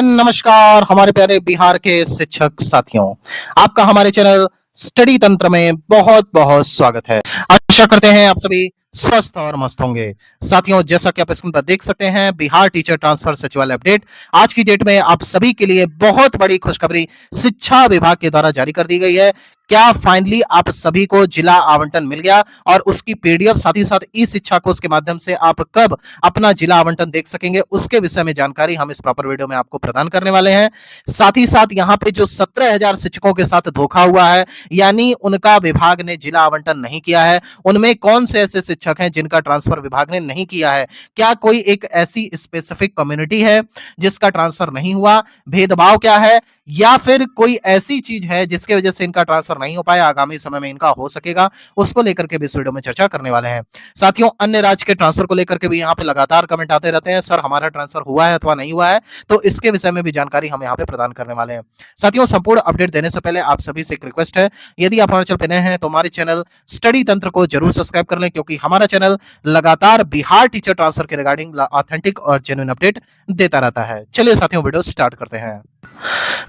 नमस्कार हमारे प्यारे बिहार के शिक्षक साथियों। आपका हमारे चैनल स्टडी तंत्र में बहुत बहुत स्वागत है। आशा करते हैं आप सभी स्वस्थ और मस्त होंगे। साथियों, जैसा कि आप स्क्रीन पर देख सकते हैं, बिहार टीचर ट्रांसफर सचिवालय अपडेट आज की डेट में आप सभी के लिए बहुत बड़ी खुशखबरी शिक्षा विभाग के द्वारा जारी कर दी गई है। क्या फाइनली आप सभी को जिला आवंटन मिल गया और उसकी पीडीएफ साथ ही साथ ई शिक्षा कोर्स के माध्यम से आप कब अपना जिला आवंटन देख सकेंगे, उसके विषय में जानकारी हम इस प्रॉपर वीडियो में आपको प्रदान करने वाले हैं। साथ ही साथ यहाँ पे जो 17,000 शिक्षकों के साथ धोखा हुआ है, यानी उनका विभाग ने जिला आवंटन नहीं किया है, उनमें कौन से ऐसे शिक्षक हैं जिनका ट्रांसफर विभाग ने नहीं किया है? क्या कोई एक ऐसी स्पेसिफिक कम्युनिटी है जिसका ट्रांसफर नहीं हुआ? भेदभाव क्या है? या फिर कोई ऐसी चीज है जिसकी वजह से इनका ट्रांसफर नहीं हो पाया, आगामी समय में इनका हो सकेगा, उसको लेकर के भी इस वीडियो में चर्चा करने वाले हैं। साथियों, अन्य राज्य के ट्रांसफर को लेकर के भी यहाँ पे लगातार कमेंट आते रहते हैं, सर हमारा ट्रांसफर हुआ है अथवा नहीं हुआ है, तो इसके विषय में भी जानकारी हम यहाँ पे प्रदान करने वाले हैं। साथियों, संपूर्ण अपडेट देने से पहले आप सभी से एक रिक्वेस्ट है, यदि आप हमारे चैनल पे नए हैं तो हमारे चैनल स्टडी तंत्र को जरूर सब्सक्राइब कर लें, क्योंकि हमारा चैनल लगातार बिहार टीचर ट्रांसफर के रिगार्डिंग ऑथेंटिक और जेन्युइन अपडेट देता रहता है। चलिए साथियों, वीडियो स्टार्ट करते हैं।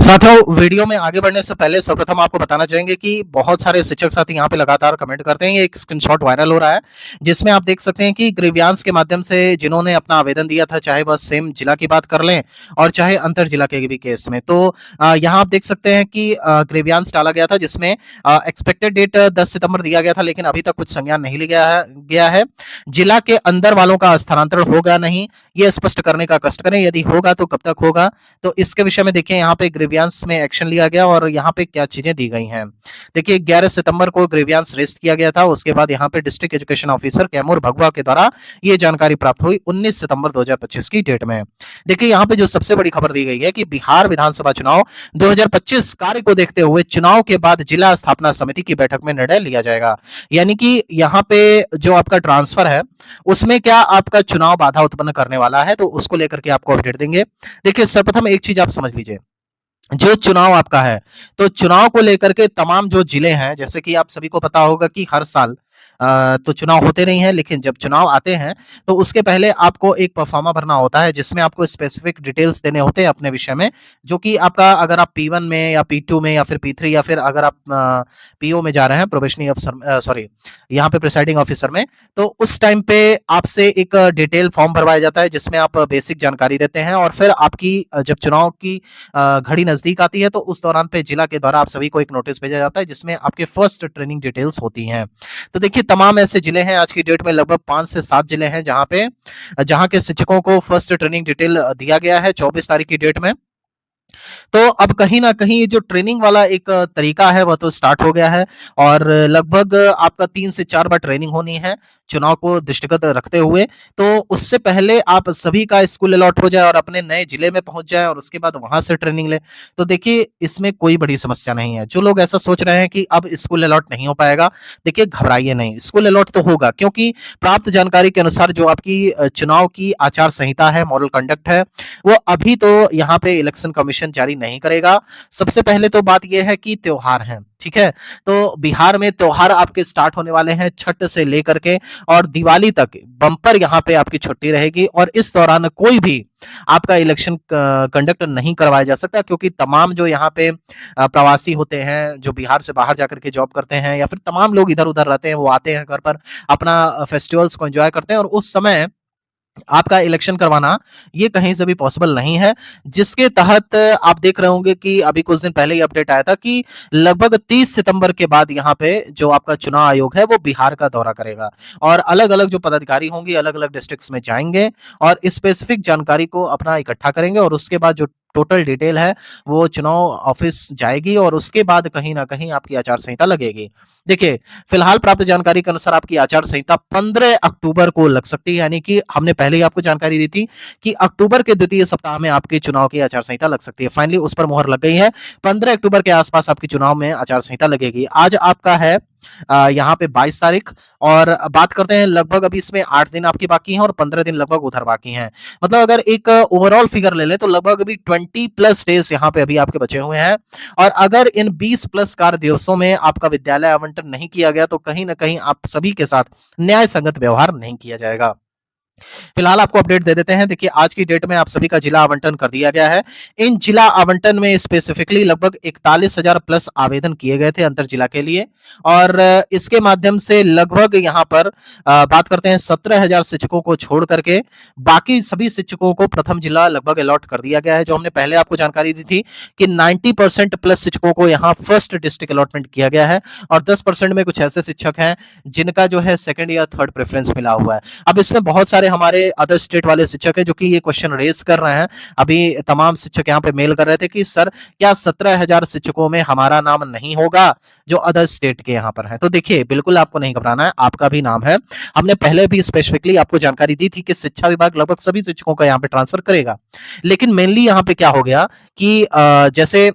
साथियों, वीडियो में आगे बढ़ने से पहले सर्वप्रथम आपको बताना चाहेंगे कि बहुत सारे शिक्षक साथी यहाँ पे लगातार कमेंट करते हैं। ये एक स्क्रीनशॉट वायरल हो रहा है जिसमें आप देख सकते हैं कि ग्रीवियांस के माध्यम से जिन्होंने अपना आवेदन दिया था, चाहे वह सेम जिला की बात कर लें और चाहे अंतर जिला के भी केस में, तो यहाँ आप देख सकते हैं कि ग्रीवियांस डाला गया था जिसमें एक्सपेक्टेड डेट 10 सितंबर दिया गया था, लेकिन अभी तक कुछ संज्ञान नहीं लिया गया है। जिला के अंदर वालों का स्थानांतरण होगा नहीं, ये स्पष्ट करने का कष्ट करें, यदि होगा तो कब तक होगा। तो इसके विषय में देखिए, यहाँ पे ग्रीवियांस में एक्शन लिया गया और यहाँ पे क्या चीजें दी गई हैं। देखिए, 11 सितंबर को ग्रीवियांस रेस्ट किया गया था, उसके बाद यहाँ पे डिस्ट्रिक्ट एजुकेशन ऑफिसर कैमूर भगवा के द्वारा ये जानकारी प्राप्त हुई 19 सितंबर 2025 की डेट में। देखिए, यहाँ पे जो सबसे बड़ी खबर दी गई है कि बिहार विधानसभा चुनाव 2025 कार्य को देखते हुए चुनाव के बाद जिला स्थापना समिति की बैठक में निर्णय लिया जाएगा। यानी कि यहाँ पे जो आपका ट्रांसफर है उसमें क्या आपका चुनाव बाधा उत्पन्न करने वाला है, तो उसको लेकर के आपको अपडेट देंगे। देखिए, सर्वप्रथम एक चीज आप समझ लीजिए, जो चुनाव आपका है, तो चुनाव को लेकर के तमाम जो जिले हैं, जैसे कि आप सभी को पता होगा कि हर साल तो चुनाव होते नहीं है, लेकिन जब चुनाव आते हैं तो उसके पहले आपको एक परफॉर्मा भरना होता है जिसमें आपको स्पेसिफिक डिटेल्स देने होते हैं अपने विषय में, जो कि आपका अगर आप P1 में या P2 में या फिर P3 या फिर अगर आप PO में जा रहे हैं, प्रोबेशनरी अफसर, सॉरी यहाँ पे प्रिसाइडिंग ऑफिसर में, तो उस टाइम पे आपसे एक डिटेल फॉर्म भरवाया जाता है जिसमें आप बेसिक जानकारी देते हैं और फिर आपकी जब चुनाव की घड़ी नजदीक आती है तो उस दौरान पे जिला के द्वारा आप सभी को एक नोटिस भेजा जाता है जिसमें आपके फर्स्ट ट्रेनिंग डिटेल्स होती हैं। तो देखिए, तमाम ऐसे जिले हैं, आज की डेट में लगभग 5 से 7 जिले हैं जहां के शिक्षकों को फर्स्ट ट्रेनिंग डिटेल दिया गया है 24 तारीख की डेट में। तो अब कहीं न कहीं ये जो ट्रेनिंग वाला एक तरीका है वह तो स्टार्ट हो गया है और लगभग आपका 3 से 4 बार ट्रेनिंग होनी है, चुनाव को दृष्टिगत रखते हुए। तो उससे पहले आप सभी का स्कूल अलॉट हो जाए और अपने नए जिले में पहुँच जाएँ और उसके बाद वहाँ से ट्रेनिंग लें। तो देखिए, इसमें कोई बड़ी समस्या नहीं है। जो लोग ऐसा सोच रहे हैं कि अब स्कूल अलॉट नहीं हो पाएगा, देखिए घबराइए नहीं, स्कूल अलॉट तो होगा, क्योंकि प्राप्त जानकारी के अनुसार जो आपकी चुनाव की आचार संहिता है, मॉडल कंडक्ट है, वो अभी तो यहाँ पे इलेक्शन कमीशन जारी नहीं करेगा। सबसे पहले तो बात ये है कि त्योहार हैं, ठीक है? तो बिहार में त्योहार आपके स्टार्ट होने वाले हैं, छठ से लेकर के और दिवाली तक बम्पर यहाँ पे आपकी छुट्टी रहेगी और इस दौरान कोई भी आपका इलेक्शन कंडक्ट नहीं करवाया जा सकता, क्योंकि तमाम जो यहाँ पे प्रवासी होते हैं, जो बिहार से बाहर जाकर के जॉब करते हैं या फिर तमाम लोग इधर-उधर रहते हैं, वो आते हैं घर पर अपना फेस्टिवल्स को एन्जॉय करते हैं और उस समय आपका इलेक्शन करवाना ये कहीं से भी पॉसिबल नहीं है। जिसके तहत आप देख रहे होंगे कि अभी कुछ दिन पहले ही अपडेट आया था कि लगभग 30 सितंबर के बाद यहाँ पे जो आपका चुनाव आयोग है वो बिहार का दौरा करेगा और अलग-अलग जो पदाधिकारी होंगे अलग-अलग डिस्ट्रिक्ट्स में जाएंगे और स्पेसिफिक जानकारी को अपना इकट्ठा करेंगे और उसके बाद जो टोटल डिटेल है वो चुनाव ऑफिस जाएगी और उसके बाद कहीं ना कहीं आपकी आचार संहिता लगेगी। देखिए, फिलहाल प्राप्त जानकारी के अनुसार आपकी आचार संहिता 15 अक्टूबर को लग सकती है, यानी कि हमने पहले ही आपको जानकारी दी थी कि अक्टूबर के द्वितीय सप्ताह में आपके चुनाव की आचार संहिता लग सकती है। फाइनली उस पर मुहर लग गई है, 15 अक्टूबर के आसपास आपकी चुनाव में आचार संहिता लगेगी। आज आपका है यहाँ पे 22 तारीख और बात करते हैं, लगभग अभी इसमें 8 दिन आपकी बाकी हैं और 15 दिन लगभग उधर बाकी हैं। मतलब अगर एक ओवरऑल फिगर ले लें तो लगभग अभी 20 प्लस डेज यहाँ पे अभी आपके बचे हुए हैं और अगर इन 20 प्लस कार्य दिवसों में आपका विद्यालय आवंटन नहीं किया गया तो कहीं ना कहीं आप सभी के साथ न्याय संगत व्यवहार नहीं किया जाएगा। फिलहाल आपको अपडेट दे देते हैं। देखिए आज की डेट में आप सभी का जिला आवंटन कर दिया गया है। इन जिला आवंटन में स्पेसिफिकली लगभग 41,000 प्लस आवेदन किए गए थे अंतर जिला के लिए और इसके माध्यम से लगभग यहाँ पर बात करते हैं 17,000 शिक्षकों को छोड़ करके बाकी सभी शिक्षकों को प्रथम जिला लगभग अलॉट कर दिया गया है। जो हमने पहले आपको जानकारी दी थी कि 90% प्लस शिक्षकों को यहाँ फर्स्ट डिस्ट्रिक्ट अलॉटमेंट किया गया है और 10% में कुछ ऐसे शिक्षक हैं जिनका जो है सेकंड या थर्ड प्रेफरेंस मिला हुआ है। अब इसमें बहुत सारे हमारे अदर स्टेट वाले शिक्षक हैं जो कि ये क्वेश्चन रेज कर रहे हैं। अभी तमाम शिक्षक यहाँ पे मेल कर रहे थे कि सर क्या 17,000 शिक्षकों में हमारा नाम नहीं होगा जो अदर स्टेट के यहाँ पर है। तो देखिए बिल्कुल आपको नहीं घबराना है, आपका भी नाम है। हमने पहले भी स्पेसिफिकली आपको जानकारी दी थी कि शिक्षा विभाग लगभग सभी शिक्षकों का यहाँ पे ट्रांसफर करेगा। लेकिन मेनली यहाँ पे क्या हो गया कि जैसे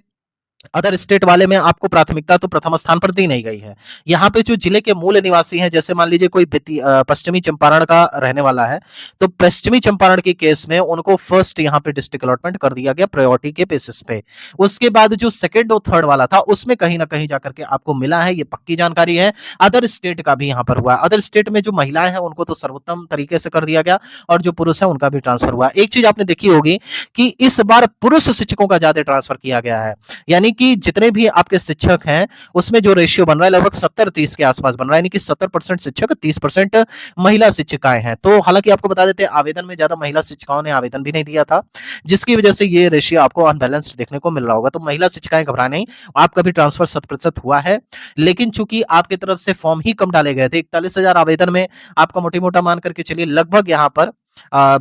अदर स्टेट वाले में आपको प्राथमिकता तो प्रथम स्थान पर दी नहीं गई है। यहाँ पे जो जिले के मूल निवासी हैं, जैसे मान लीजिए कोई पश्चिमी चंपारण का रहने वाला है, तो पश्चिमी चंपारण के केस में उनको फर्स्ट यहाँ पे डिस्ट्रिक्ट अलॉटमेंट कर दिया गया प्रायोरिटी के बेसिस पे। उसके बाद जो सेकंड और थर्ड वाला था उसमें कहीं ना कहीं जाकर के आपको मिला है, ये पक्की जानकारी है। अदर स्टेट का भी यहाँ पर हुआ। अदर स्टेट में जो महिलाएं हैं उनको तो सर्वोत्तम तरीके से कर दिया गया और जो पुरुष है उनका भी ट्रांसफर हुआ। एक चीज आपने देखी होगी कि इस बार पुरुष शिक्षकों का ज्यादा ट्रांसफर किया गया है, यानी कि जितने भी आपके शिक्षक हैं उसमें जो रेशियो बन रहा है लगभग 70-30 के आसपास बन रहा है, यानी कि 70% शिक्षक 30% महिला शिक्षिकाएं हैं। तो हालांकि आपको बता देते हैं आवेदन में ज्यादा महिला शिक्षिकाओं ने आवेदन भी नहीं दिया था, जिसकी वजह से ये रेशियो आपको अनबैलेंस्ड देखने को मिल रहा होगा। तो महिला शिक्षिकाएं घबरा नहीं, आपका भी ट्रांसफर 100% हुआ है। लेकिन चूंकि आपकी तरफ से फॉर्म ही कम डाले गए थे, 41,000 आवेदन में आपका मोटी मोटा मान करके चलिए लगभग यहाँ पर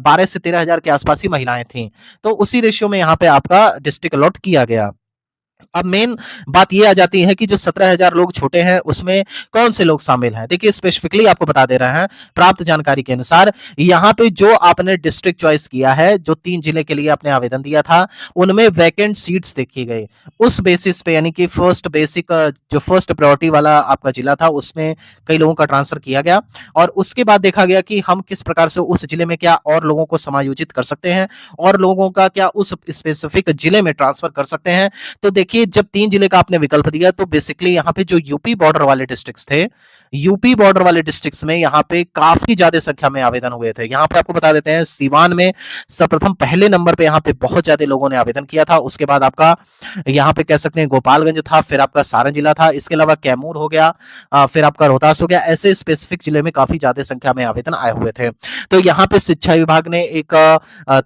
12 से 13,000 के आसपास ही महिलाएं थी। तो उसी रेशियो में यहाँ पे आपका डिस्ट्रिक्ट अलॉट किया गया। अब मेन बात ये आ जाती है कि जो 17,000 लोग छोटे हैं उसमें कौन से लोग शामिल हैं। देखिए स्पेसिफिकली आपको बता दे रहे हैं प्राप्त जानकारी के अनुसार, यहाँ पे जो आपने डिस्ट्रिक्ट चॉइस किया है, जो 3 जिले के लिए आपने आवेदन दिया था उनमें वैकेंट सीट्स देखी गई उस बेसिस पे, यानी कि फर्स्ट बेसिक जो फर्स्ट प्रायोरिटी वाला आपका जिला था उसमें कई लोगों का ट्रांसफर किया गया और उसके बाद देखा गया कि हम किस प्रकार से उस जिले में क्या और लोगों को समायोजित कर सकते हैं और लोगों का क्या उस स्पेसिफिक जिले में ट्रांसफर कर सकते हैं। तो देखिए जब 3 जिले का आपने विकल्प दिया तो बेसिकली यहाँ पे जो यूपी बॉर्डर वाले डिस्ट्रिक्ट्स थे, यूपी बॉर्डर वाले डिस्ट्रिक्ट्स में यहाँ पे काफी ज्यादा संख्या में आवेदन हुए थे। यहाँ पे आपको बता देते हैं सीवान में सर्वप्रथम पहले नंबर पे यहाँ पे बहुत ज्यादा लोगों ने आवेदन किया था। उसके बाद आपका यहाँ पे कह सकते हैं गोपालगंज था, फिर आपका सारण जिला था, इसके अलावा कैमूर हो गया, फिर आपका रोहतास हो गया। ऐसे स्पेसिफिक जिले में काफी ज्यादा संख्या में आवेदन आए हुए थे। तो यहाँ पे शिक्षा विभाग ने एक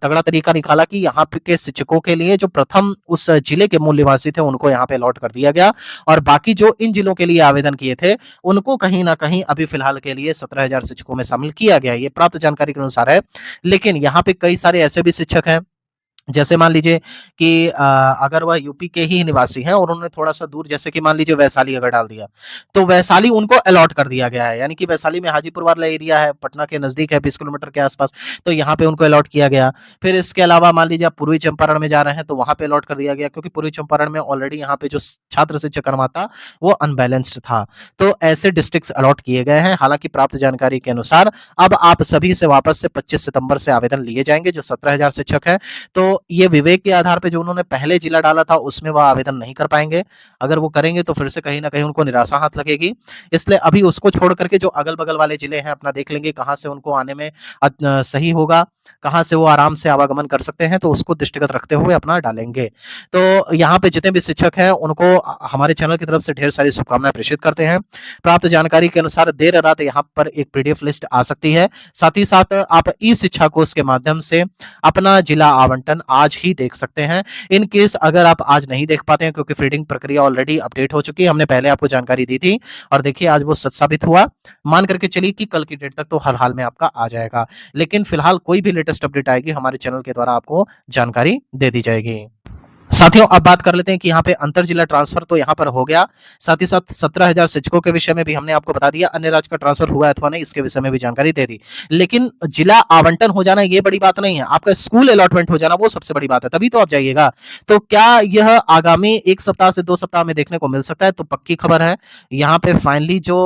तगड़ा तरीका निकाला कि यहाँ पे के शिक्षकों के लिए जो प्रथम उस जिले के मूल निवासी थे उनको यहाँ पे अलॉट कर दिया गया और बाकी जो इन जिलों के लिए आवेदन किए थे उनको कहीं ना कहीं अभी फिलहाल के लिए 17,000 शिक्षकों में शामिल किया गया। ये प्राप्त जानकारी के अनुसार है। लेकिन यहाँ पे कई सारे ऐसे भी शिक्षक हैं, जैसे मान लीजिए कि अगर वह यूपी के ही निवासी हैं और उन्होंने थोड़ा-सा दूर जैसे कि मान लीजिए वैशाली अगर डाल दिया, तो वैशाली उनको अलॉट कर दिया गया है। यानी कि वैशाली में हाजीपुर वाला एरिया है, पटना के नज़दीक है 20 किलोमीटर के आसपास, तो यहाँ पे उनको अलॉट किया गया। फिर इसके अलावा मान लीजिए आप पूर्वी चंपारण में जा रहे हैं, तो वहाँ पे अलॉट कर दिया गया क्योंकि पूर्वी चंपारण में ऑलरेडी यहाँ पे जो छात्र शिक्षक अनुपात था, वो अनबैलेंस्ड था। तो ऐसे डिस्ट्रिक्ट्स अलॉट किए गए हैं। हालाँकि प्राप्त जानकारी के अनुसार अब आप सभी से वापस से 25 सितंबर से आवेदन लिए जाएँगे, जो 17,000 शिक्षक हैं। तो ये विवेक के आधार पे जो उन्होंने पहले जिला डाला था उसमें वह आवेदन नहीं कर पाएंगे। अगर वो करेंगे तो फिर से कहीं ना कहीं उनको निराशा हाथ लगेगी। इसलिए अभी उसको छोड़ करके जो अगल बगल वाले जिले हैं अपना देख लेंगे कहाँ से उनको आने में सही होगा, कहाँ से वो आराम से आवागमन कर सकते हैं, तो उसको दृष्टिगत रखते हुए अपना डालेंगे। तो यहाँ पे जितने भी शिक्षक हैं उनको हमारे चैनल की तरफ से ढेर सारी शुभकामनाएं प्रेषित करते हैं। प्राप्त जानकारी के अनुसार देर रात यहाँ पर एक पीडीएफ लिस्ट आ सकती है। साथ ही साथ आप ई शिक्षा कोष के माध्यम से अपना जिला आवंटन आज ही देख सकते हैं। इन केस अगर आप आज नहीं देख पाते हैं क्योंकि फीडिंग प्रक्रिया ऑलरेडी अपडेट हो चुकी है, हमने पहले आपको जानकारी दी थी और देखिए आज वो सच साबित हुआ। मान करके चलिए कि कल की डेट तक तो हर हाल में आपका आ जाएगा, लेकिन फिलहाल कोई भी लेटेस्ट अपडेट आएगी हमारे चैनल के द्वारा आपको जानकारी दे दी जाएगी। साथियों अब बात कर लेते हैं कि यहाँ पे अंतर जिला ट्रांसफर तो यहाँ पर हो गया, साथ ही साथ 17,000 शिक्षकों के विषय में भी हमने आपको बता दिया, अन्य राज्य का ट्रांसफर हुआ अथवा नहीं इसके विषय में भी जानकारी दे दी। लेकिन जिला आवंटन हो जाना ये बड़ी बात नहीं है, आपका स्कूल अलॉटमेंट हो जाना वो सबसे बड़ी बात है, तभी तो आप जाइएगा। तो क्या यह आगामी 1 सप्ताह से 2 सप्ताह में देखने को मिल सकता है? तो पक्की खबर है, यहाँ पे फाइनली जो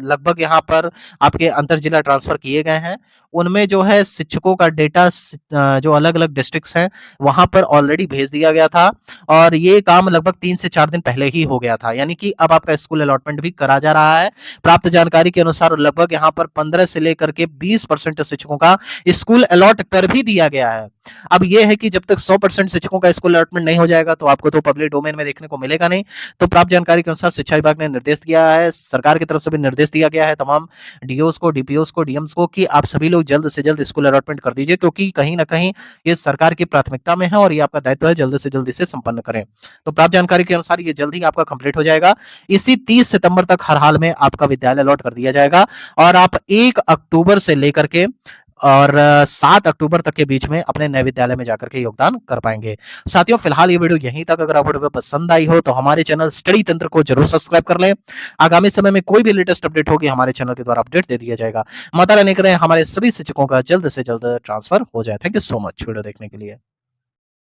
लगभग यहाँ पर आपके अंतर जिला ट्रांसफर किए गए हैं उनमें जो है शिक्षकों का डेटा जो अलग अलग डिस्ट्रिक्ट्स हैं वहां पर ऑलरेडी भेज दिया गया था और ये काम लगभग 3 से 4 दिन पहले ही हो गया था। यानी कि अब आपका स्कूल अलॉटमेंट भी करा जा रहा है। प्राप्त जानकारी के अनुसार लगभग यहाँ पर 15 से लेकर के 20% शिक्षकों का स्कूल अलॉट कर भी दिया गया है। अब ये है कि जब तक 100% शिक्षकों का स्कूल अलॉटमेंट नहीं हो जाएगा तो आपको तो पब्लिक डोमेन में देखने को मिलेगा नहीं। तो प्राप्त जानकारी के अनुसार शिक्षा विभाग ने निर्देश दिया है, सरकार की तरफ से भी निर्देश दिया गया है तमाम डीओस को, डीपीओस को, डीएम्स को कि आप सभी लोग जल्द से जल्द स्कूल अलॉटमेंट कर दीजिए, क्योंकि कहीं ना कहीं ये सरकार की प्राथमिकता में है और ये आपका दायित्व है जल्द से जल्द इसे संपन्न करें। तो प्राप्त जानकारी के अनुसार ये जल्द ही आपका कंप्लीट हो जाएगा। इसी 30 सितंबर तक हर हाल में आपका विद्यालय अलॉट कर दिया जाएगा और आप 1 अक्टूबर से लेकर के और 7 अक्टूबर तक के बीच में अपने नए विद्यालय में जाकर के योगदान कर पाएंगे। साथियों, फिलहाल ये वीडियो यहीं तक। अगर आपको वीडियो पसंद आई हो तो हमारे चैनल स्टडी तंत्र को जरूर सब्सक्राइब कर लें। आगामी समय में कोई भी लेटेस्ट अपडेट होगी हमारे चैनल के द्वारा अपडेट दे दिया जाएगा। माता रानी करें हमारे सभी शिक्षकों का जल्द से जल्द ट्रांसफर हो जाए। Thank you so much video देखने के लिए।